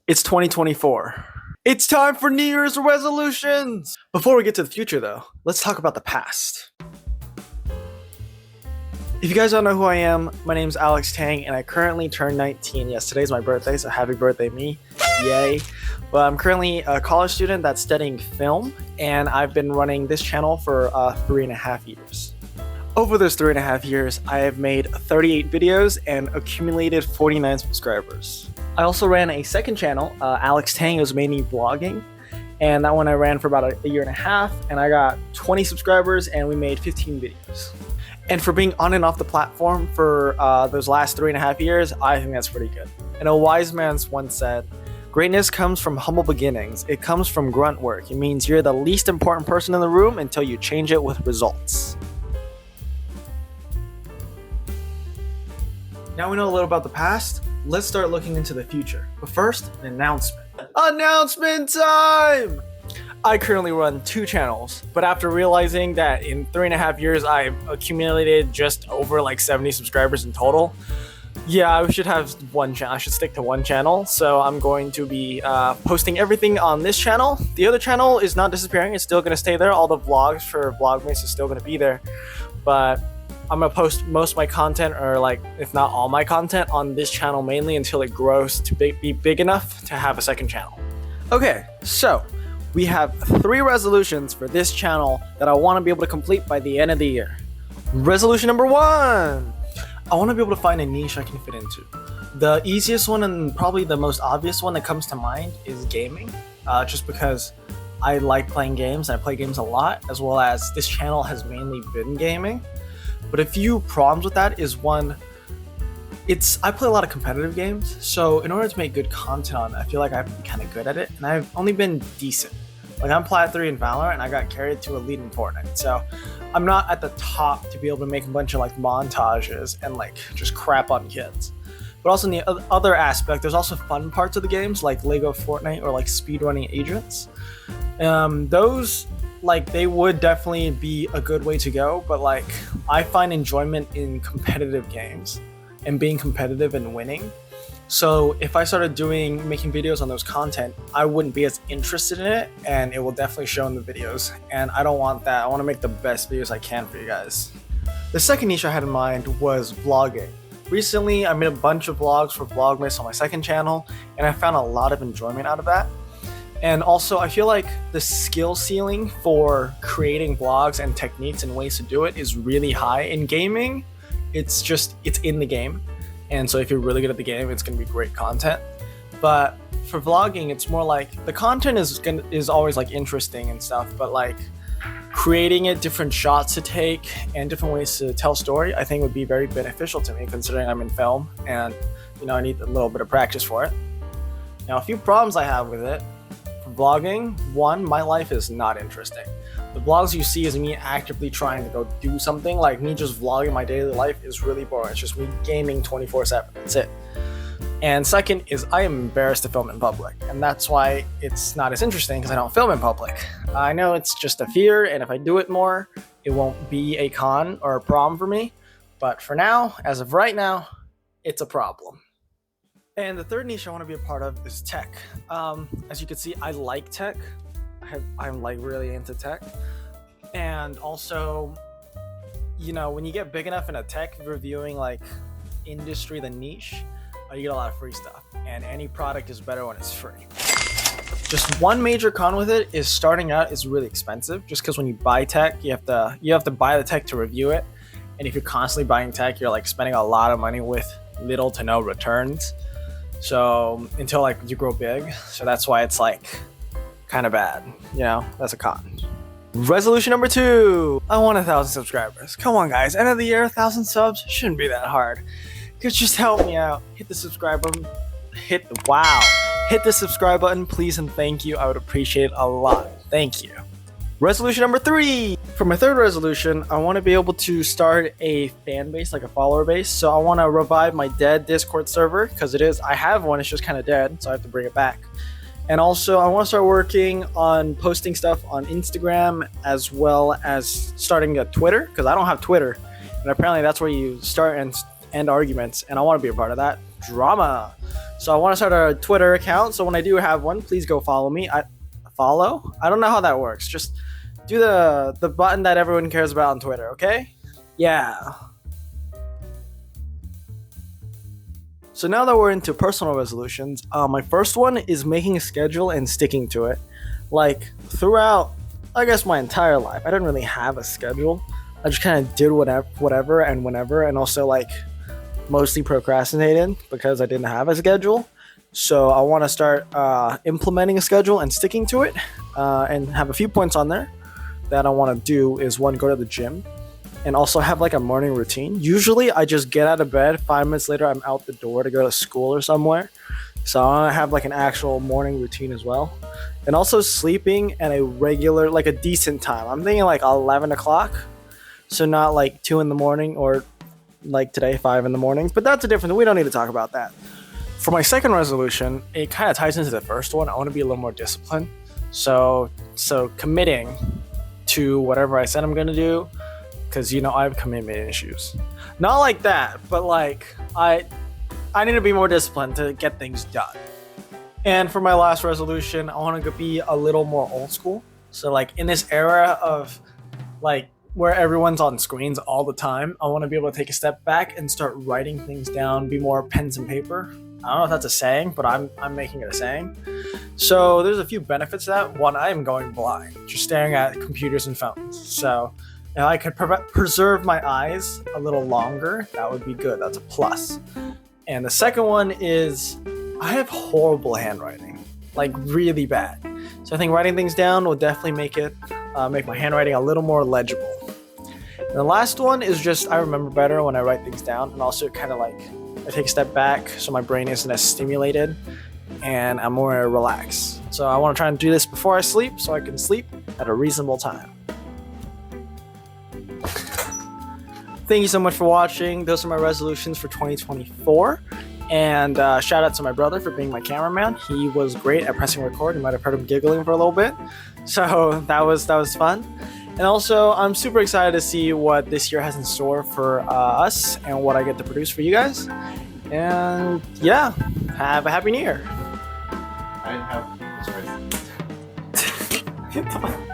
It's 2024. It's time for New Year's resolutions! Before we get to the future though, let's talk about the past. If you guys don't know who I am, my name's Alex Tang and I currently turned 19. Yes, today's my birthday, so happy birthday me. Yay. But I'm currently a college student that's studying film and I've been running this channel for 3.5 years. Over those 3.5 years, I have made 38 videos and accumulated 49 subscribers. I also ran a second channel, Alex Tang. It was mainly vlogging, and that one I ran for about a year and a half, and I got 20 subscribers and we made 15 videos. And for being on and off the platform for those last 3.5 years, I think that's pretty good. And a wise man once said, "Greatness comes from humble beginnings. It comes from grunt work. It means you're the least important person in the room until you change it with results." Now we know a little about the past, let's start looking into the future. But first, an announcement. Announcement time! I currently run 2 channels, but after realizing that in 3.5 years I've accumulated just over like 70 subscribers in total, yeah, I should have one channel. I should stick to one channel. So I'm going to be posting everything on this channel. The other channel is not disappearing. It's still going to stay there. All the vlogs for Vlogmas is still going to be there. But I'm going to post most of my content, or like, if not all my content, on this channel mainly until it grows to be big enough to have a second channel. Okay, so we have 3 resolutions for this channel that I want to be able to complete by the end of the year. Resolution number 1. I want to be able to find a niche I can fit into. The easiest one and probably the most obvious one that comes to mind is gaming, just because I like playing games. I play games a lot, as well as this channel has mainly been gaming. But a few problems with that is, one, I play a lot of competitive games, so in order to make good content on it, I feel like I have to be kind of good at it, and I've only been decent. Like, I'm Plat 3 in Valorant, and I got carried to Elite in Fortnite, so I'm not at the top to be able to make a bunch of like montages and like just crap on kids. But also in the other aspect, there's also fun parts of the games like Lego Fortnite or like speedrunning agents. Those, like, they would definitely be a good way to go, but like, I find enjoyment in competitive games and being competitive and winning. So if I started making videos on those content, I wouldn't be as interested in it, and it will definitely show in the videos, and I don't want that. I want to make the best videos I can for you guys. The second niche I had in mind was vlogging. Recently, I made a bunch of vlogs for Vlogmas on my second channel, and I found a lot of enjoyment out of that. And also, I feel like the skill ceiling for creating vlogs and techniques and ways to do it is really high. In gaming, it's in the game. And so if you're really good at the game, it's going to be great content. But for vlogging, it's more like the content is always like interesting and stuff, but like creating it, different shots to take, and different ways to tell story, I think would be very beneficial to me, considering I'm in film and, you know, I need a little bit of practice for it. Now, a few problems I have with it. For vlogging, one, my life is not interesting. The vlogs you see is me actively trying to go do something. Like, me just vlogging my daily life is really boring. It's just me gaming 24/7. That's it. And second is I am embarrassed to film in public, and that's why it's not as interesting, because I don't film in public. I know it's just a fear, and if I do it more, it won't be a con or a problem for me. But for now, as of right now, it's a problem. And the third niche I want to be a part of is tech. As you can see, I like tech. I'm like really into tech. And also, you know, when you get big enough in a tech reviewing like industry, the niche, you get a lot of free stuff. And any product is better when it's free. Just one major con with it is starting out is really expensive, just because when you buy tech, you have to buy the tech to review it. And if you're constantly buying tech, you're like spending a lot of money with little to no returns. So until like you grow big, so that's why it's like kind of bad, you know. That's a con. Resolution number 2. I want 1,000 subscribers. Come on, guys, end of the year, 1,000 subs shouldn't be that hard. Just help me out. Hit the subscribe button. Hit the subscribe button, please and thank you. I would appreciate it a lot. Thank you. Resolution number 3. For my third resolution, I want to be able to start a fan base, like a follower base. So I want to revive my dead Discord server, because I have one, it's just kind of dead, so I have to bring it back. And also, I want to start working on posting stuff on Instagram, as well as starting a Twitter, because I don't have Twitter, and apparently that's where you start and end arguments, and I want to be a part of that drama. So I want to start a Twitter account. So when I do have one, please go follow me. Follow? I don't know how that works. Just do the button that everyone cares about on Twitter, okay? Yeah. So now that we're into personal resolutions, my first one is making a schedule and sticking to it. Like throughout, I guess, my entire life, I didn't really have a schedule. I just kind of did whatever and whenever, and also like mostly procrastinated because I didn't have a schedule. So I want to start implementing a schedule and sticking to it, and have a few points on there that I want to do. Is one, go to the gym, and also have like a morning routine. Usually I just get out of bed, 5 minutes later I'm out the door to go to school or somewhere. So I want to have like an actual morning routine as well. And also sleeping at a regular, like a decent time. I'm thinking like 11 o'clock. So not like 2 in the morning or like today, 5 in the morning. But that's a different, we don't need to talk about that. For my second resolution, it kind of ties into the first one. I want to be a little more disciplined. So committing to whatever I said I'm going to do, because I have commitment issues. Not like that, but like I need to be more disciplined to get things done. And for my last resolution, I want to be a little more old school. So like in this era of like where everyone's on screens all the time, I want to be able to take a step back and start writing things down, be more pens and paper. I don't know if that's a saying, but I'm making it a saying. So there's a few benefits to that. One, I am going blind, just staring at computers and phones. So if I could preserve my eyes a little longer, that would be good. That's a plus. And the second one is I have horrible handwriting, like really bad. So I think writing things down will definitely make my handwriting a little more legible. And the last one is just I remember better when I write things down, and also kind of like I take a step back so my brain isn't as stimulated and I'm more relaxed. So I want to try and do this before I sleep so I can sleep at a reasonable time. Thank you so much for watching. Those are my resolutions for 2024. And shout out to my brother for being my cameraman. He was great at pressing record. You might have heard him giggling for a little bit. So that was fun. And also, I'm super excited to see what this year has in store for us and what I get to produce for you guys. And yeah, have a happy new year. I didn't have. Sorry.